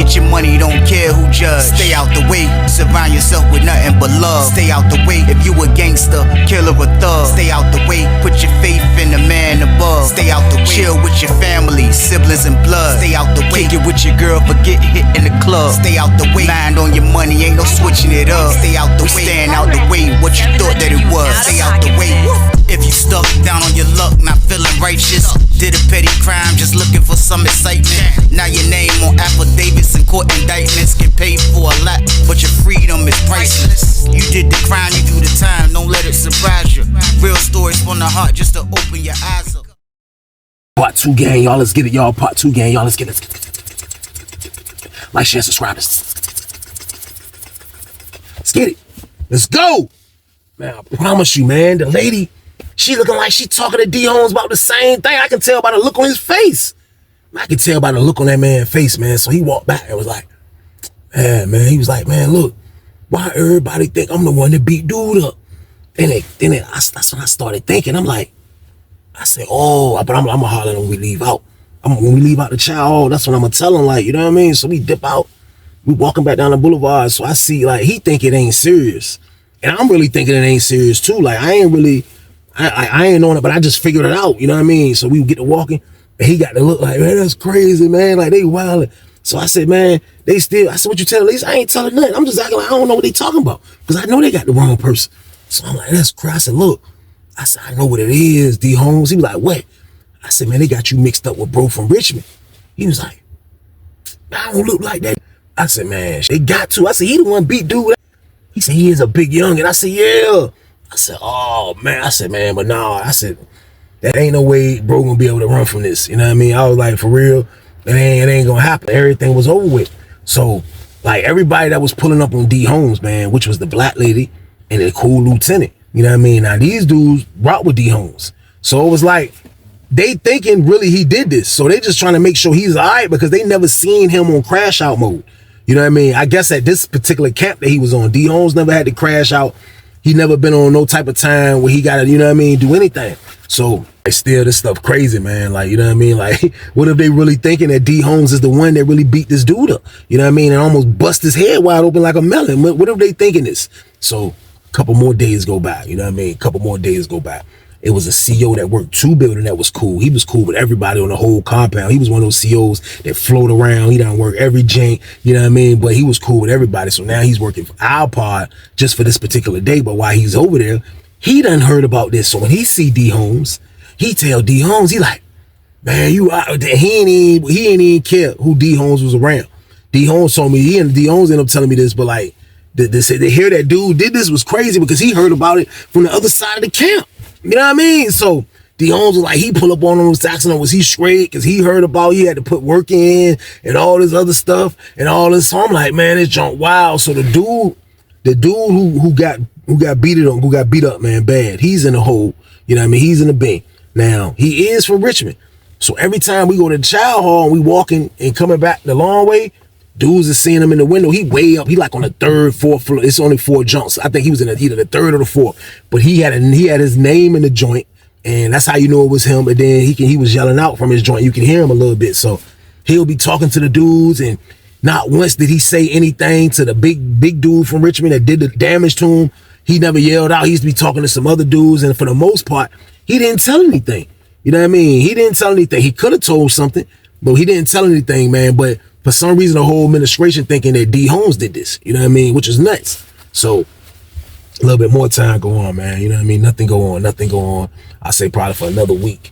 Get your money, don't care who judge. Stay out the way, surround yourself with nothing but love. Stay out the way, if you a gangster, killer or thug. Stay out the way, put your faith in the man above. Stay out the way, chill with your family, siblings and blood. Stay out the way, kick it with your girl, forget hit in the club. Stay out the way, mind on your money, ain't no switching it up. Stay out the way, stand out the way, what you thought that it was. Stay out the way. If you stuck down on your luck, not feeling righteous, did a petty crime, just looking for some excitement. Now your name on affidavits and court indictments, get paid for a lot, but your freedom is priceless. You did the crime, you do the time, don't let it surprise you. Real stories from the heart, just to open your eyes up. Part 2, gang, y'all, let's get it, y'all. Part 2, gang, y'all, let's get it. Like, share, subscribe. Let's get it. Let's go. Man, I promise you, man, the lady, she looking like she talking to D. Holmes about the same thing. I can tell by the look on his face. I can tell by the look on that man's face, man. So he walked back and was like, man, he was like, man, look, why everybody think I'm the one that beat dude up? That's when I started thinking. I said, oh, but I'm gonna holler when we leave out. When we leave out the chow hall, that's when I'm gonna tell him, like, you know what I mean? So we dip out. We walking back down the boulevard. So I see, like, he think it ain't serious. And I'm really thinking it ain't serious too. Like, I ain't on it, but I just figured it out. You know what I mean? So we get to walking, and he got to look like, man, that's crazy, man. Like, they wildin'. So I said, man, I said, what you telling Lisa? I ain't telling nothing. I'm just acting like I don't know what they talking about. Because I know they got the wrong person. So I'm like, that's crazy. I said, look. I said, I know what it is, D. Holmes. He was like, what? I said, man, they got you mixed up with bro from Richmond. He was like, I don't look like that. I said, man, they got to. I said, he the one beat dude. He said, he is a big youngin'. I said, yeah. I said, oh, man. I said, man, but nah. I said, that ain't no way bro gonna be able to run from this. You know what I mean? I was like, for real, it ain't gonna happen. Everything was over with. So, like, everybody that was pulling up on D. Holmes, man, which was the black lady and the cool lieutenant, you know what I mean? Now, these dudes rock with D. Holmes. So it was like, they thinking really he did this. So they just trying to make sure he's all right because they never seen him on crash out mode. You know what I mean? I guess at this particular camp that he was on, D. Holmes never had to crash out. He never been on no type of time where he got to, you know what I mean, do anything. So it's still this stuff crazy, man. Like, you know what I mean? Like, what if they really thinking that D. Holmes is the one that really beat this dude up? You know what I mean? And almost bust his head wide open like a melon. What if they thinking this? So a couple more days go by, you know what I mean? A couple more days go by. It was a CO that worked 2 buildings that was cool. He was cool with everybody on the whole compound. He was one of those COs that float around. He done work every jank, you know what I mean? But he was cool with everybody. So now he's working for our pod just for this particular day. But while he's over there, he done heard about this. So when he see D. Holmes, he tell D. Holmes, he like, man, you out there. He ain't even care who D. Holmes was around. D. Holmes told me, D. Holmes ended up telling me this, but like, they hear that dude did this was crazy because he heard about it from the other side of the camp. You know what I mean? So D. Holmes was like, he pull up on him, asking him, was he straight? Because he heard about he had to put work in and all this other stuff and all this. So I'm like, man, this junk wild. So the dude who got beat up, man, bad. He's in the hole. You know what I mean? He's in the bin. Now, he is from Richmond. So every time we go to the child hall and we walking and coming back the long way, dudes is seeing him in the window. He way up. He like on the 3rd, 4th floor. It's only 4 jumps. I think he was in either the 3rd or the 4th. But he had his name in the joint, and that's how you know it was him. And then he was yelling out from his joint. You can hear him a little bit. So he'll be talking to the dudes, and not once did he say anything to the big dude from Richmond that did the damage to him. He never yelled out. He used to be talking to some other dudes, and for the most part, he didn't tell anything. You know what I mean? He didn't tell anything. He could have told something, but he didn't tell anything, man. But for some reason, the whole administration thinking that D. Holmes did this, you know what I mean? Which is nuts. So a little bit more time go on, man. You know what I mean? Nothing go on. I say probably for another week.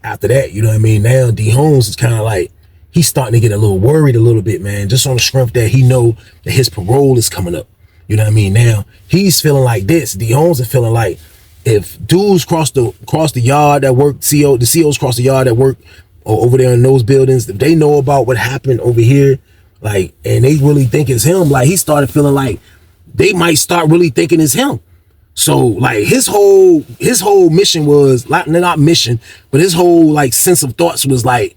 After that, you know what I mean? Now D. Holmes is kind of like, he's starting to get a little worried a little bit, man. Just on the strength that he know that his parole is coming up. You know what I mean? Now he's feeling like this. D. Holmes is feeling like if dudes cross the yard that work, the COs cross the yard that work or over there in those buildings, if they know about what happened over here, like, and they really think it's him, like, he started feeling like they might start really thinking it's him. So like his whole mission was not mission, but his whole like sense of thoughts was like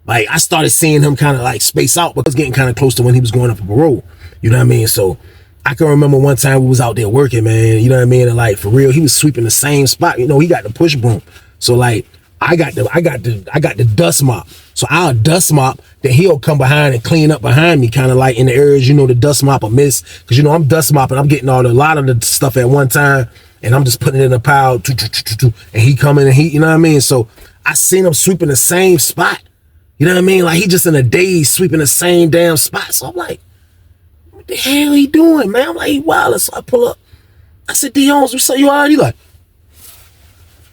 I started seeing him kind of like space out because getting kind of close to when he was going up for parole. You know what I mean? So I can remember one time we was out there working, man, you know what I mean? And like, for real, he was sweeping the same spot. You know, he got the push broom. So like, I got the dust mop. So I'll dust mop, then he'll come behind and clean up behind me, kind of like in the areas, you know, the dust mop will miss. Cause you know, I'm dust mopping, I'm getting a lot of the stuff at one time, and I'm just putting it in a pile, and he coming and you know what I mean? So I seen him sweeping the same spot. You know what I mean? Like he just in a daze sweeping the same damn spot. So I'm like, what the hell he doing, man? I'm like, he wild. So I pull up. I said, D. Holmes, what's up? You all right? He like,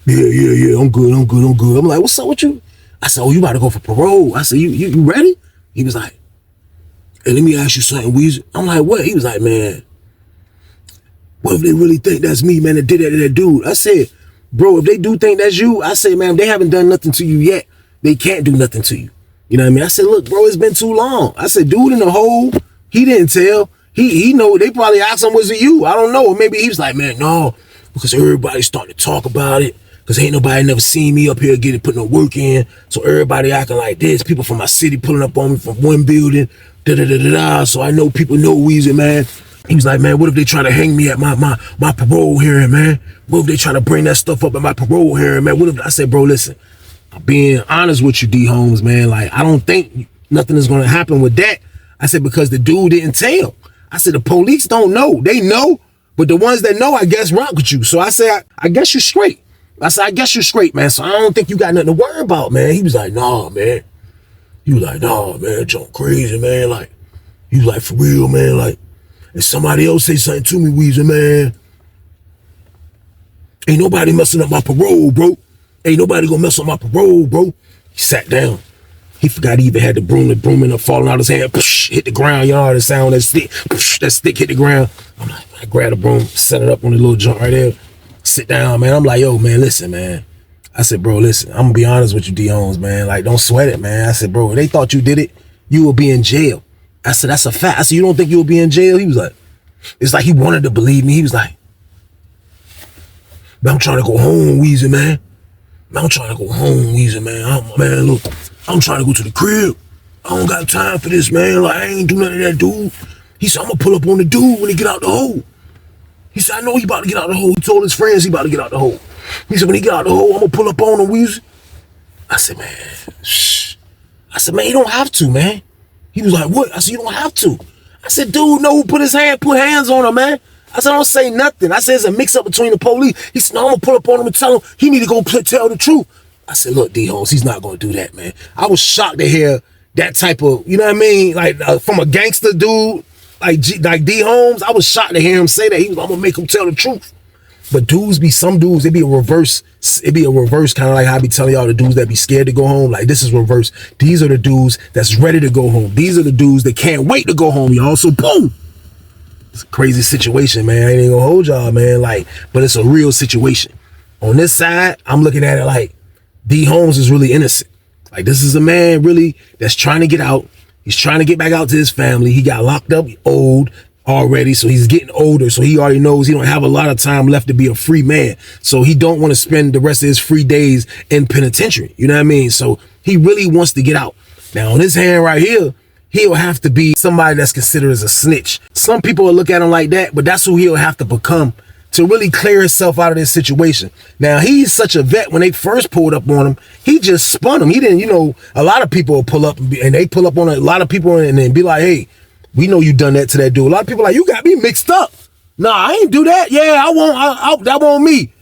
yeah, I'm good. I'm like, what's up with you? I said, oh, you about to go for parole. I said, you ready? He was like, hey, let me ask you something, Weezy. I'm like, what? He was like, man, what if they really think that's me, man, that did that to that dude? I said, bro, if they do think that's you, I said, man, if they haven't done nothing to you yet, they can't do nothing to you. You know what I mean? I said, look, bro, it's been too long. I said, dude in the hole, he didn't tell. He know, they probably asked him, was it you? I don't know. Or maybe he was like, man, no, because everybody's starting to talk about it. Because ain't nobody never seen me up here putting no work in. So everybody acting like this. People from my city pulling up on me from one building. So I know people know Weezy, man. He was like, man, what if they try to hang me at my parole hearing, man? What if they try to bring that stuff up at my parole hearing, man? What if I said, bro, listen, I'm being honest with you, D. Holmes, man. Like, I don't think nothing is going to happen with that. I said, because the dude didn't tell. I said, the police don't know. They know, but the ones that know, I guess, rock with you. So I said, I guess you're straight. I said, I guess you're straight, man. So I don't think you got nothing to worry about, man. He was like, nah, man. He was like, nah, man, John crazy, man. Like, he was like, for real, man. Like, if somebody else say something to me, Weezy, man, ain't nobody messing up my parole, bro. Ain't nobody gonna mess up my parole, bro. He sat down. He forgot he even had the broom ended up falling out of his hand. Psh, hit the ground, y'all. The sound of that stick. Psh, that stick hit the ground. I'm like, I grabbed the broom, set it up on the little joint right there. Sit down, man. I'm like, yo, man, listen, man. I said, bro, listen, I'm gonna be honest with you, D. Holmes, man. Like, don't sweat it, man. I said, bro, if they thought you did it, you will be in jail. I said, that's a fact. I said, you don't think you'll be in jail? He was like, it's like he wanted to believe me. He was like, man, I'm trying to go home, Weezy, man. Man, I'm trying to go home, Weezy, man. Man, look, I'm trying to go to the crib. I don't got time for this, man. Like, I ain't do nothing to that dude. He said, I'm gonna pull up on the dude when he get out the hole. He said, I know he about to get out the hole. He told his friends he about to get out the hole. He said, when he get out the hole, I'm gonna pull up on him, Weezy. I said, man, shh. I said, man, you don't have to, man. He was like, what? I said, you don't have to. I said, dude, no, who put hands on him, man. I said, don't say nothing. I said, it's a mix-up between the police. He said, no, I'm gonna pull up on him and tell him he need to go tell the truth. I said, look, D. Holmes, he's not gonna do that, man. I was shocked to hear that type of, you know what I mean? Like, from a gangster dude, like D. Holmes, I was shocked to hear him say that. He was, I'm gonna make him tell the truth. But some dudes, it be a reverse kind of like how I be telling y'all the dudes that be scared to go home. Like, this is reverse. These are the dudes that's ready to go home. These are the dudes that can't wait to go home, y'all. So boom. It's a crazy situation, man. I ain't gonna hold y'all, man. Like, but it's a real situation. On this side, I'm looking at it like D. Holmes is really innocent. Like, this is a man really that's trying to get out. He's trying to get back out to his family. He got locked up old already, so he's getting older. So he already knows he don't have a lot of time left to be a free man. So he don't want to spend the rest of his free days in penitentiary. You know what I mean? So he really wants to get out. Now, on his hand right here, he'll have to be somebody that's considered as a snitch. Some people will look at him like that, but that's who he'll have to become to really clear himself out of this situation. Now, he's such a vet. When they first pulled up on him, he just spun him. He didn't, you know, a lot of people will pull up and they pull up on a lot of people and then be like, hey, we know you done that to that dude. A lot of people are like, you got me mixed up. Nah, I ain't do that. Yeah, that won't me.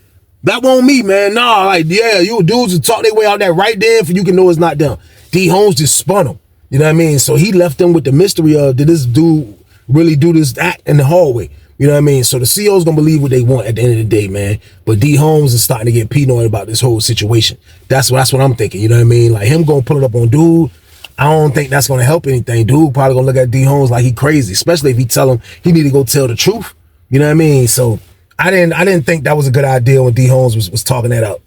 That won't me, man. Nah, like, yeah, you dudes will talk their way out there right there for you can know it's not them. D. Holmes just spun him. You know what I mean? So he left them with the mystery of, did this dude really do this act in the hallway? You know what I mean? So the CO's gonna believe what they want at the end of the day, man. But D. Holmes is starting to get paranoid about this whole situation. That's what I'm thinking. You know what I mean? Like, him gonna pull it up on dude, I don't think that's gonna help anything. Dude probably gonna look at D. Holmes like he crazy, especially if he tell him he need to go tell the truth. You know what I mean? So I didn't think that was a good idea when D. Holmes was talking that out.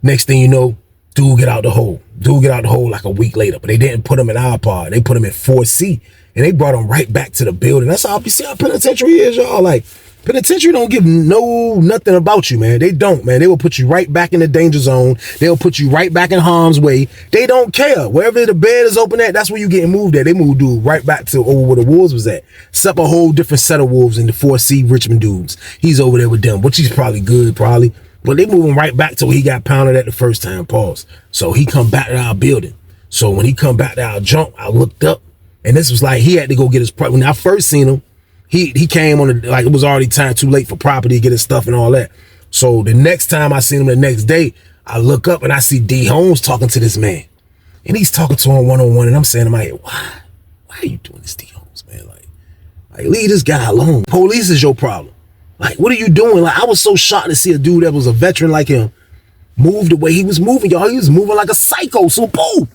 Next thing you know, dude get out the hole. Dude get out the hole like a week later, but they didn't put him in our pod. They put him in 4C, and they brought him right back to the building. That's how you see how penitentiary is, y'all. Like, penitentiary don't give nothing about you, man. They don't, man. They will put you right back in the danger zone. They'll put you right back in harm's way. They don't care. Wherever the bed is open at, that's where you getting moved at. They moved dude right back to over where the wolves was at. Except a whole different set of wolves in the 4C Richmond dudes. He's over there with them, which he's probably good, probably. But they moving right back to where he got pounded at the first time, pause. So he come back to our building. So when he come back to our jump, I looked up, and this was like he had to go get his property. When I first seen him, he came on the, like it was already time too late for property to get his stuff and all that. So the next time I seen him the next day, I look up and I see D Holmes talking to this man. And he's talking to him one-on-one, and I'm saying to my head, why are you doing this, D Holmes, man? Like leave this guy alone. Police is your problem. Like, what are you doing? Like, I was so shocked to see a dude that was a veteran like him move the way he was moving, y'all. He was moving like a psycho. So boom,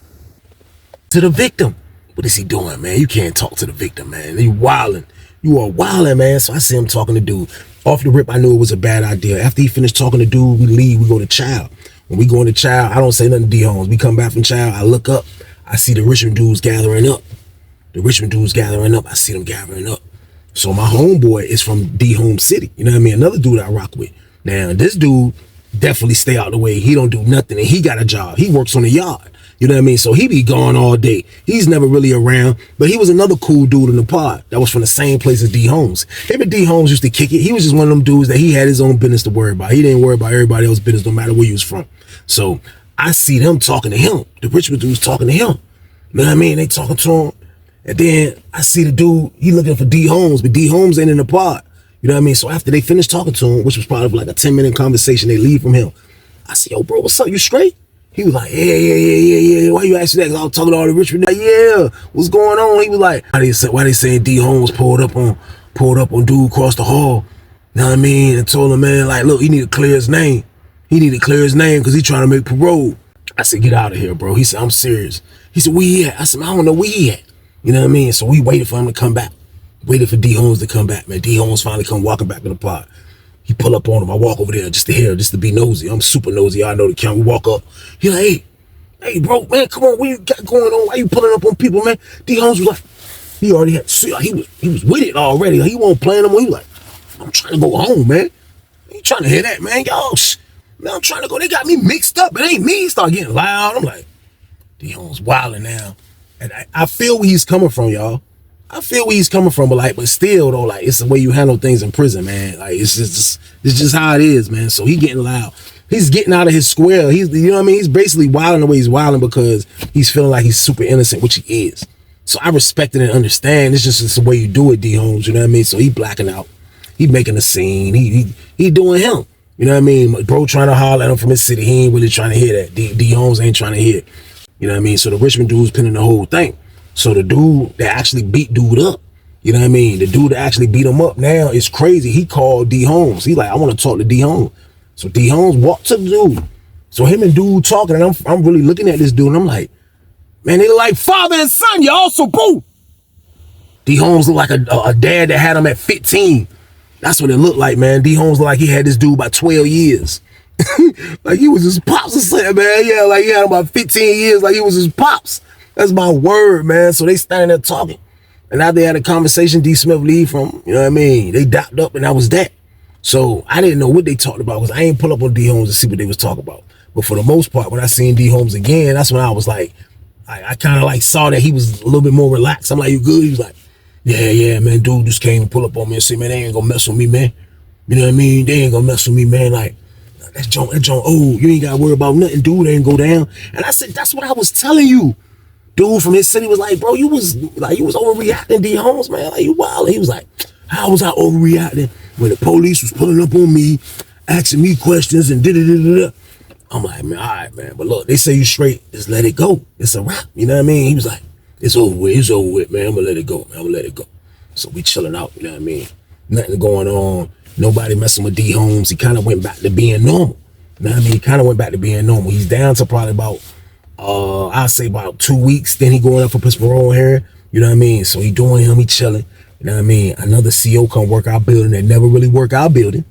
to the victim. What is he doing, man? You can't talk to the victim, man. You wilding. You are wilding, man. So I see him talking to dude. Off the rip, I knew it was a bad idea. After he finished talking to dude, we leave, we go to child. When we go into child, I don't say nothing to D Holmes. We come back from child, I look up, I see the Richmond dudes gathering up. I see them gathering up. So my homeboy is from D Home City. You know what I mean? Another dude I rock with. Now, this dude definitely stay out the way. He don't do nothing, and he got a job. He works on the yard. You know what I mean? So he be gone all day. He's never really around, but he was another cool dude in the pod that was from the same place as D Holmes. Him and D Holmes used to kick it. He was just one of them dudes that he had his own business to worry about. He didn't worry about everybody else's business no matter where he was from. So I see them talking to him. The Richmond dudes talking to him. You know what I mean? They talking to him. And then I see the dude, he looking for D Holmes, but D Holmes ain't in the pod. You know what I mean? So after they finished talking to him, which was probably like a 10-minute conversation, they leave from him. I said, yo, bro, what's up? You straight? He was like, yeah. Why you asking that? Cause I was talking to all the Richmond. Like, yeah, what's going on? He was like, why they saying D Holmes pulled up on dude across the hall? You know what I mean? And told him, man, like, look, he need to clear his name. He need to clear his name because he trying to make parole. I said, get out of here, bro. He said, I'm serious. He said, where he at? I said, I don't know where he at. You know what I mean? So we waited for him to come back. Waited for D Holmes to come back, man. D Holmes finally come walking back to the pod. He pull up on him. I walk over there just to be nosy. I'm super nosy. I know the count. We walk up. He like, hey, bro, man, come on. What you got going on? Why you pulling up on people, man? D Holmes was like, he already had, he was with it already. He wasn't playing no more. He was like, I'm trying to go home, man. You trying to hear that, man? Yo, man, I'm trying to go. They got me mixed up. It ain't me. He start getting loud. I'm like, D Holmes wilding now. And I feel where he's coming from, y'all. I feel where he's coming from, but still though, like it's the way you handle things in prison, man. Like it's just how it is, man. So he getting loud. He's getting out of his square. You know what I mean? He's basically wilding the way he's wilding because he's feeling like he's super innocent, which he is. So I respect it and understand. It's the way you do it, D Holmes. You know what I mean? So he blacking out. He making a scene. He doing him. You know what I mean? Bro trying to holler at him from his city. He ain't really trying to hear that. D Holmes ain't trying to hear it. You know what I mean? So the Richmond dude's pinning the whole thing. So the dude that actually beat dude up, you know what I mean? The dude that actually beat him up now is crazy. He called D Holmes. He like, I want to talk to D Holmes. So D Holmes walked to the dude. So him and dude talking, and I'm really looking at this dude, and I'm like, man, they look like father and son, y'all. So boom. D Holmes look like a dad that had him at 15. That's what it looked like, man. D Holmes looked like he had this dude by 12 years. Like he was his pops or something, man. Yeah, like he had him about 15 years, like he was his pops. That's my word, man. So they standing there talking. And after they had a conversation, D Smith leave from, you know what I mean? They docked up and that was that. So I didn't know what they talked about because I ain't pull up on D Holmes to see what they was talking about. But for the most part, when I seen D Holmes again, that's when I was like, I kind of like saw that he was a little bit more relaxed. I'm like, you good? He was like, yeah, man, dude just came and pull up on me and say, man, they ain't gonna mess with me, man. You know what I mean? They ain't gonna mess with me, man. Like, that John, you ain't gotta worry about nothing, dude. They ain't go down. And I said, that's what I was telling you. Dude from his city was like, bro, you was overreacting, D Holmes, man. Like, you wild. He was like, how was I overreacting when the police was pulling up on me, asking me questions and da-da-da-da-da? I'm like, man, all right, man. But look, they say you straight, just let it go. It's a wrap. You know what I mean? He was like, it's over with, man. I'm gonna let it go, man. I'm gonna let it go. So we chilling out, you know what I mean? Nothing going on. Nobody messing with D Holmes. He kind of went back to being normal. You know what I mean? He kind of went back to being normal. He's down to probably about, I'll say about 2 weeks. Then he going up for his parole here. You know what I mean? So he doing him, he chilling. You know what I mean? Another CO come work our building that never really work our building.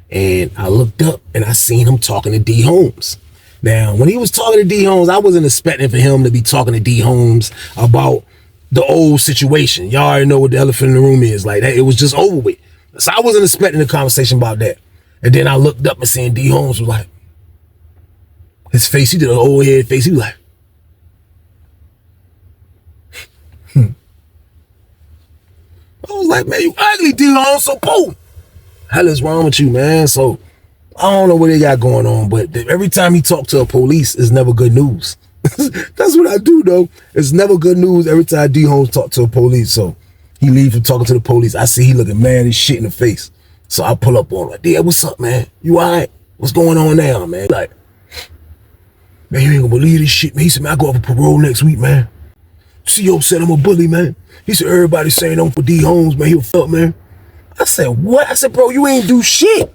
And I looked up and I seen him talking to D Holmes. Now, when he was talking to D Holmes, I wasn't expecting for him to be talking to D Holmes about the old situation. Y'all already know what the elephant in the room is. Like that, it was just over with. So I wasn't expecting a conversation about that. And then I looked up and seen D Holmes was like, his face, he did an old head face. He was like, I was like, man, you ugly, D Holmes. So boom, hell is wrong with you, man? So I don't know what they got going on, but every time he talk to a police, it's never good news. That's what I do, though. It's never good news every time D Holmes talk to a police. So he leaves from talking to the police. I see he looking mad as shit in the face. So I pull up on him like, yeah, what's up, man? You all right? What's going on now, man? Like, man, you ain't gonna believe this shit, man. He said, man, I go up for parole next week, man. CO said I'm a bully, man. He said, everybody saying I'm for D Holmes, man. He'll fuck, man. I said, what? I said, bro, you ain't do shit.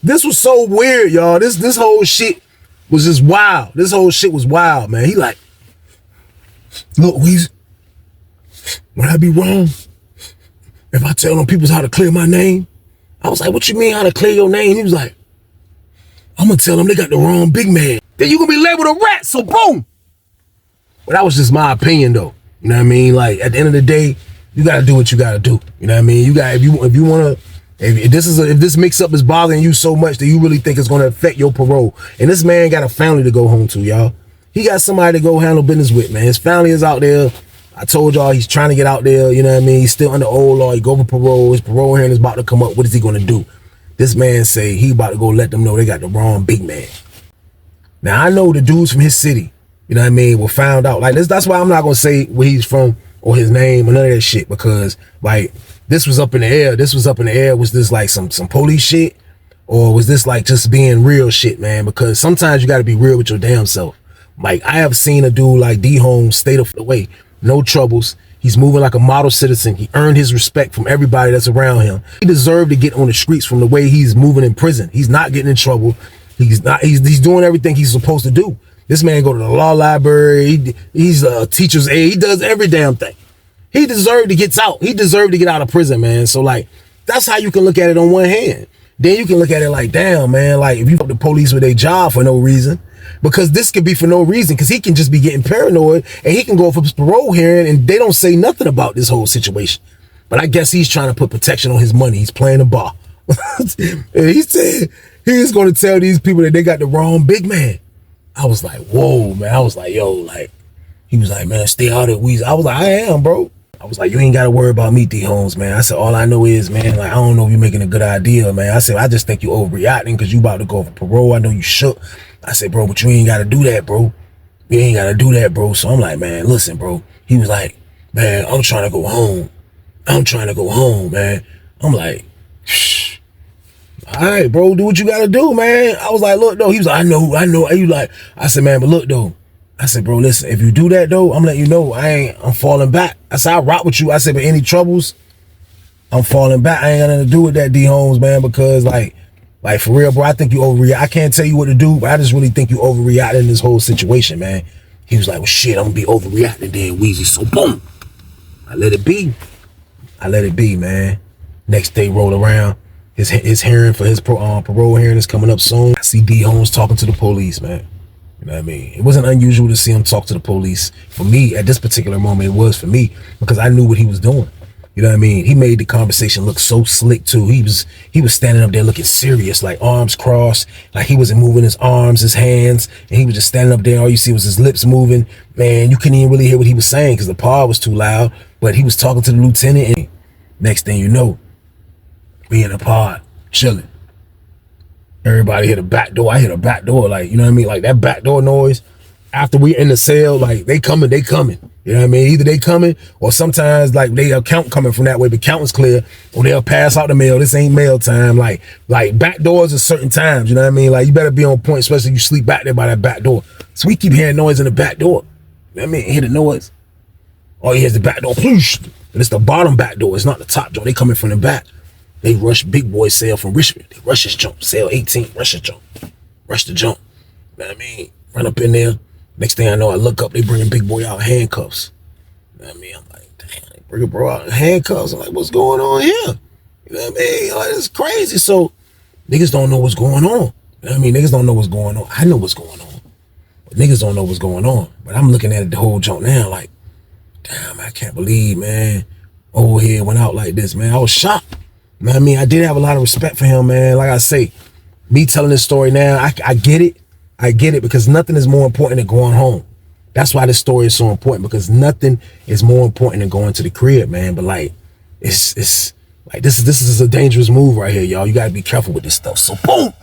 This was so weird, y'all. This whole shit was just wild. This whole shit was wild, man. He like, look, Weezy, would I be wrong if I tell them people how to clear my name? I was like, what you mean how to clear your name? He was like, I'm gonna tell them they got the wrong big man. Then you gonna be labeled a rat, so boom. But that was just my opinion, though. You know what I mean? Like, at the end of the day, you gotta do what you gotta do. You know what I mean? You got if you wanna, if this mix up is bothering you so much that you really think it's gonna affect your parole. And this man got a family to go home to, y'all. He got somebody to go handle business with, man. His family is out there. I told y'all he's trying to get out there, you know what I mean? He's still under old law. He go for parole. His parole hearing is about to come up. What is he gonna do? This man say he about to go let them know they got the wrong big man. Now, I know the dudes from his city, you know what I mean, were found out. Like, that's why I'm not gonna say where he's from or his name or none of that shit, because, like, this was up in the air. This was up in the air. Was this like some police shit? Or was this like just being real shit, man? Because sometimes you gotta be real with your damn self. Like, I have seen a dude like D Holmes stay the way. No troubles. He's moving like a model citizen. He earned his respect from everybody that's around him. He deserved to get on the streets from the way he's moving in prison. He's not getting in trouble. He's doing everything he's supposed to do. This man go to the law library. He's a teacher's aide. He does every damn thing. He deserved to get out. He deserved to get out of prison, man. So, like, that's how you can look at it on one hand. Then you can look at it like, damn, man, like, if you fuck the police with their job for no reason, because this could be for no reason, because he can just be getting paranoid and he can go for his parole hearing and they don't say nothing about this whole situation. But I guess he's trying to put protection on his money. He's playing the bar. And he said he's going to tell these people that they got the wrong big man. I was like, whoa, man. I was like, yo, like, he was like, man, stay out of Weezy. I was like, I am, bro. I was like, you ain't got to worry about me, D Holmes, man. I said, all I know is, man, like, I don't know if you're making a good idea, man. I said, I just think you overreacting because you about to go for parole. I know you shook. I said, bro, but you ain't got to do that, bro. You ain't got to do that, bro. So I'm like, man, listen, bro. He was like, man, I'm trying to go home. I'm trying to go home, man. I'm like, shh. All right, bro, do what you got to do, man. I was like, look, though. He was like, I know. You like, I said, man, but look, though. I said, bro, listen, if you do that, though, I'm letting you know I'm falling back. I said, I'll rock with you. I said, but any troubles, I'm falling back. I ain't got nothing to do with that, D Holmes, man, because, like, for real, bro, I think you overreact. I can't tell you what to do, but I just really think you overreacting in this whole situation, man. He was like, well, shit, I'm going to be overreacting then, Weezy. So, boom. I let it be. I let it be, man. Next day roll around. His hearing for his parole hearing is coming up soon. I see D Holmes talking to the police, man. You know what I mean? It wasn't unusual to see him talk to the police. For me, at this particular moment, it was for me because I knew what he was doing. You know what I mean? He made the conversation look so slick too. He was standing up there looking serious, like arms crossed, like he wasn't moving his arms, his hands, and he was just standing up there. All you see was his lips moving. Man, you couldn't even really hear what he was saying because the pod was too loud. But he was talking to the lieutenant, and next thing you know, we in the pod chilling. Everybody hit a back door. I hit a back door, like, you know what I mean? Like that back door noise. After we in the cell, like they coming. You know what I mean? Either they coming or sometimes like they account coming from that way, but counting's clear, or they'll pass out the mail. This ain't mail time. Like back doors at certain times, you know what I mean? Like you better be on point, especially if you sleep back there by that back door. So we keep hearing noise in the back door. You know what I mean? Hear the noise. All you hear is the back door. Ploosh. And it's the bottom back door. It's not the top door. They coming from the back. They rush big boy cell from Richmond. They rush his jump. Cell 18, rush his jump. Rush the jump. You know what I mean? Run up in there. Next thing I know, I look up, they bringing big boy out in handcuffs. You know what I mean? I'm like, damn, they bring a bro out in handcuffs. I'm like, what's going on here? You know what I mean? Like, it's crazy. So niggas don't know what's going on. You know what I mean? Niggas don't know what's going on. I know what's going on. But niggas don't know what's going on. But I'm looking at the whole jump now like, damn, I can't believe, man, old head went out like this, man. I was shocked. You know what I mean? I did have a lot of respect for him, man. Like I say, me telling this story now, I get it. I get it because nothing is more important than going home. That's why this story is so important, because nothing is more important than going to the crib, man. But like, it's Like this is a dangerous move right here, y'all. You gotta be careful with this stuff. So boom,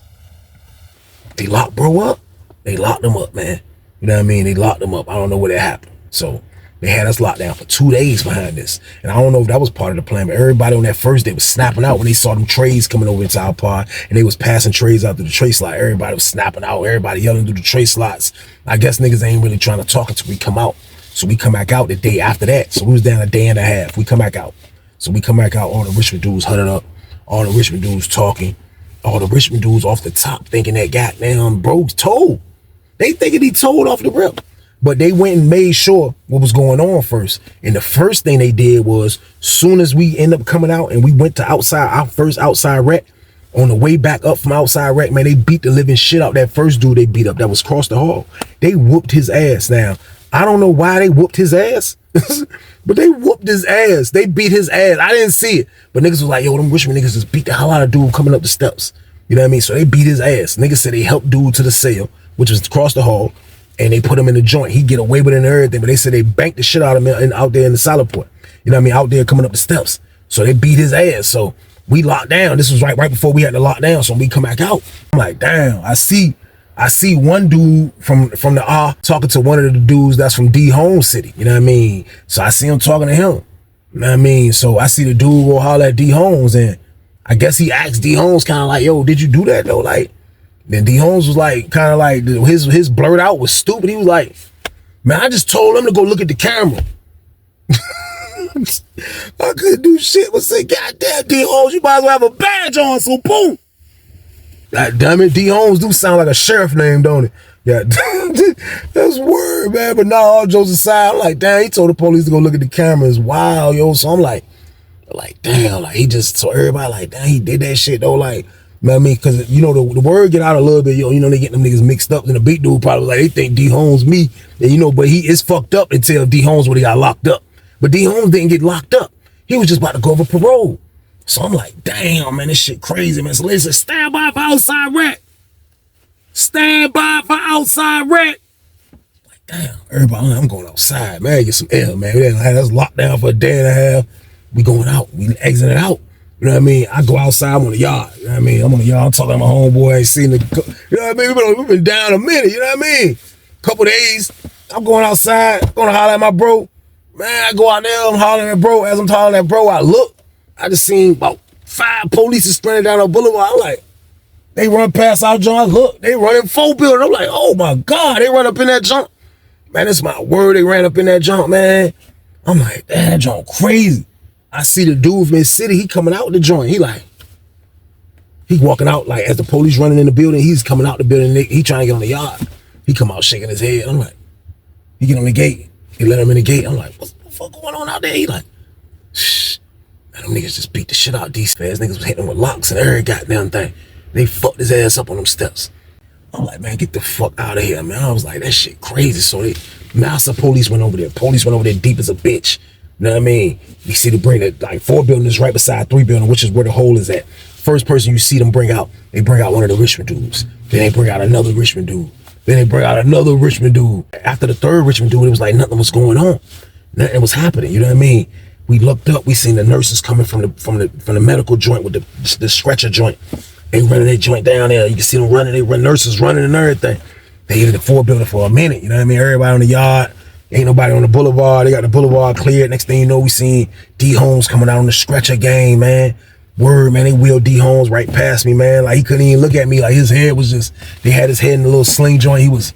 they locked bro up. They locked him up, man. You know what I mean? They locked him up. I don't know what happened. So they had us locked down for 2 days behind this. And I don't know if that was part of the plan, but everybody on that first day was snapping out when they saw them trays coming over into our pod, and they was passing trays out through the tray slot. Everybody was snapping out. Everybody yelling through the tray slots. I guess niggas ain't really trying to talk until we come out. So we come back out the day after that. So we was down a day and a half. We come back out. So we come back out, all the Richmond dudes huddled up, all the Richmond dudes talking, all the Richmond dudes off the top thinking that goddamn bro's told. They thinking he told off the rip. But they went and made sure what was going on first. And the first thing they did was, soon as we end up coming out and we went to our first outside rec, on the way back up from outside rec, man, they beat the living shit out that first dude they beat up that was across the hall. They whooped his ass. Now, I don't know why they whooped his ass, but they whooped his ass. They beat his ass. I didn't see it. But niggas was like, yo, them Richmond niggas just beat the hell out of dude coming up the steps. You know what I mean? So they beat his ass. Niggas said they helped dude to the cell, which was across the hall, and they put him in the joint. He get away with it and everything, but they said they banked the shit out of him out there in the salad port. You know what I mean? Out there coming up the steps. So they beat his ass. So we locked down. This was right before we had to lock down. So we come back out. I'm like, damn, I see one dude from the R talking to one of the dudes that's from D Holmes City. You know what I mean? So I see him talking to him. You know what I mean? So I see the dude go holler at D Holmes, and I guess he asked D Holmes kind of like, yo, did you do that though? Like, then D Holmes was like, kind of like, his blurt out was stupid. He was like, man, I just told him to go look at the camera. I couldn't do shit but say, goddamn, D Holmes, you might as well have a badge on, so boom. God damn it, D Holmes do sound like a sheriff name, don't it? Yeah, that's word, man. But now all jokes aside, I'm like, damn, he told the police to go look at the cameras. Wow, yo. So I'm like, damn, like he just, so everybody like, damn, he did that shit though, like, you know what I mean? Because, you know, the word get out a little bit, yo, you know, they get them niggas mixed up, and the big dude probably like, they think D Holmes me, and you know, but he is fucked up until D Holmes when he got locked up. But D Holmes didn't get locked up. He was just about to go over parole. So I'm like, damn, man, this shit crazy, man. So they said, stand by for outside rec. Stand by for outside rec. Like, damn, everybody, I'm going outside, man. Get some air, man. We had us locked down for a day and a half. We going out. We exiting out. You know what I mean? I go outside, I'm on the yard. You know what I mean? I'm on the yard, I'm talking to my homeboy. I ain't seen the, you know what I mean? We've been down a minute, you know what I mean? Couple days, I'm going outside, going to holler at my bro. Man, I go out there, I'm hollering at bro. As I'm hollering at bro, I look. I just seen about 5 police sprinting down the boulevard. I'm like, they run past our joint. Look, they running 4 buildings. I'm like, oh my God, they run up in that junk. Man, it's my word, they ran up in that junk, man. I'm like, damn, that junk crazy. I see the dude from his city, he coming out the joint. He walking out like as the police running in the building, he's coming out the building. He trying to get on the yard. He come out shaking his head. I'm like, he get on the gate. He let him in the gate. I'm like, what's the fuck going on out there? He like, shh. Man, them niggas just beat the shit out of these fans. Niggas was hitting him with locks and every goddamn thing. They fucked his ass up on them steps. I'm like, man, get the fuck out of here, man. I was like, that shit crazy. So they, master police went over there. Police went over there deep as a bitch. You know what I mean? You see the bring it like 4 buildings right beside 3 buildings, which is where the hole is at. First person you see them bring out, they bring out one of the Richmond dudes. Then they bring out another Richmond dude. Then they bring out another Richmond dude. After the 3rd Richmond dude, it was like nothing was going on. Nothing was happening. You know what I mean? We looked up, we seen the nurses coming from the medical joint with the stretcher joint. They running their joint down there. You can see them running, they run nurses running and everything. They hit the 4 building for a minute, you know what I mean? Everybody on the yard, ain't nobody on the boulevard. They got the boulevard cleared. Next thing you know, we seen D Holmes coming out on the stretcher game, man. Word, man, they wheeled D Holmes right past me, man. Like he couldn't even look at me. Like his head was just, they had his head in a little sling joint. He was,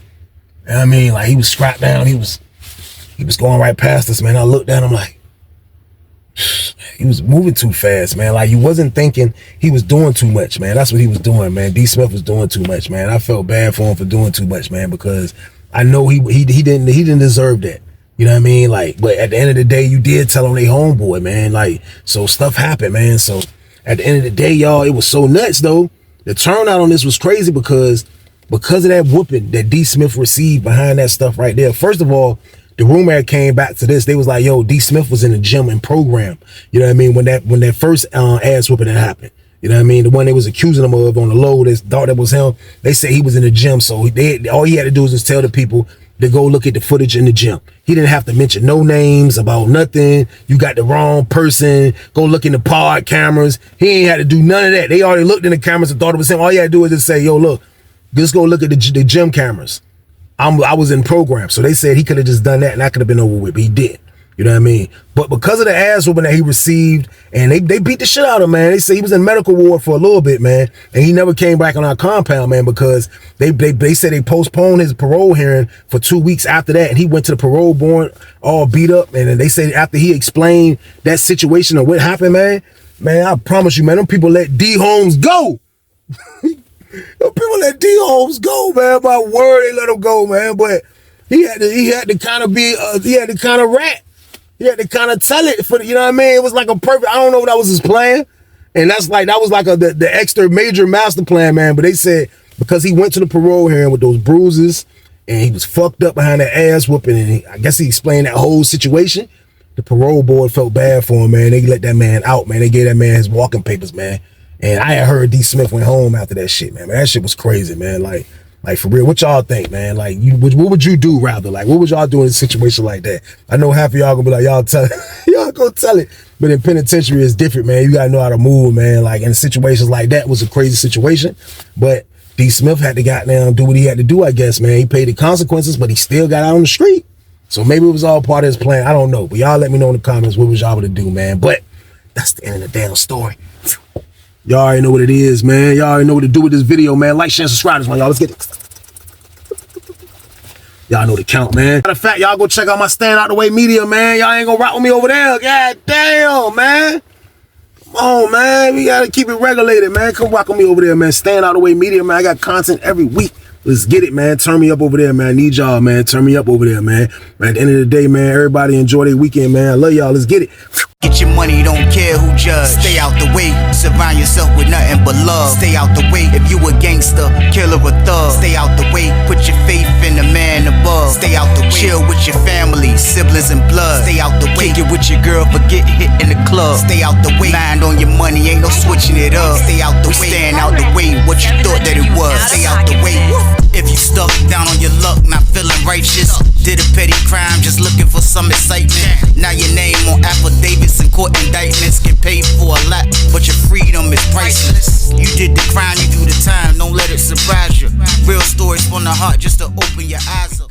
you know what I mean? Like he was strapped down. He was going right past us, man. I looked at him like, he was moving too fast, man. Like you wasn't thinking he was doing too much, man. That's what he was doing, man. D Smith was doing too much, man. I felt bad for him for doing too much, man, because I know he didn't deserve that. You know what I mean? Like, but at the end of the day, you did tell on their homeboy, man. Like, so stuff happened, man. So at the end of the day, y'all, it was so nuts though. The turnout on this was crazy because of that whooping that D Smith received behind that stuff right there. First of all, the rumor came back to this. They was like, yo, D Smith was in the gym and program. You know what I mean? When that first ass whooping had happened. You know what I mean? The one they was accusing him of on the low, they thought that was him. They said he was in the gym. So all he had to do was just tell the people to go look at the footage in the gym. He didn't have to mention no names about nothing. You got the wrong person. Go look in the pod cameras. He ain't had to do none of that. They already looked in the cameras and thought it was him. All you had to do is just say, yo, look, just go look at the gym cameras. I was in program. So they said he could have just done that and that could have been over with, but he did. You know what I mean? But because of the ass whooping that he received, and they beat the shit out of him, man. They say he was in medical ward for a little bit, man, and he never came back on our compound, man, because they said they postponed his parole hearing for 2 weeks after that, and he went to the parole board all beat up, and then they said after he explained that situation of what happened, man, I promise you, man, them people let D. Holmes go. Them people let D. Holmes go, man. By word, they let him go, man. But he had to kind of be, he had to kind of rat. He had to kind of tell it for, you know what I mean? It was like a perfect, I don't know if that was his plan. And that was like the extra major master plan, man. But they said because he went to the parole hearing with those bruises and he was fucked up behind the ass whooping, and I guess he explained that whole situation. The parole board felt bad for him, man. They let that man out, man. They gave that man his walking papers, man. And I had heard D. Smith went home after that shit, man. That shit was crazy, man. Like for real, what y'all think, man? Like, what would you do, rather? Like, what would y'all do in a situation like that? I know half of y'all gonna be like, y'all go tell it. But in penitentiary, it's different, man. You gotta know how to move, man. Like, in situations like that, was a crazy situation. But D. Smith had to goddamn do what he had to do, I guess, man. He paid the consequences, but he still got out on the street. So maybe it was all part of his plan. I don't know. But y'all let me know in the comments what was y'all to do, man. But that's the end of the damn story. Y'all already know what it is, man. Y'all already know what to do with this video, man. Like, share, and subscribe this one, y'all. Let's get it. Y'all know the count, man. Matter of fact, y'all go check out my Stand Out the Way Media, man. Y'all ain't gonna rock with me over there. God damn, man. Come on, man. We gotta keep it regulated, man. Come rock with me over there, man. Stand Out the Way Media, man. I got content every week. Let's get it, man. Turn me up over there, man. I need y'all, man. Turn me up over there, man. At the end of the day, man, everybody enjoy their weekend, man. I love y'all. Let's get it. Get your money, don't care who judge. Stay out the way, surround yourself with nothing but love. Stay out the way if you a gangster, killer or thug. Stay out the way, put your faith in the man above. Stay out the way, chill with your family, siblings and blood. Stay out the way, kick it with your girl, forget hit in the club. Stay out the way, mind on your money, ain't no switching it up. Stay out the way, stand out the way, what you thought that it was. Stay out the way. If you stuck down on your luck, not feeling righteous, did a petty crime, just looking for some excitement. Now your name on affidavits and court indictments, get paid for a lot, but your freedom is priceless. You did the crime, you do the time, don't let it surprise you. Real stories from the heart, just to open your eyes up.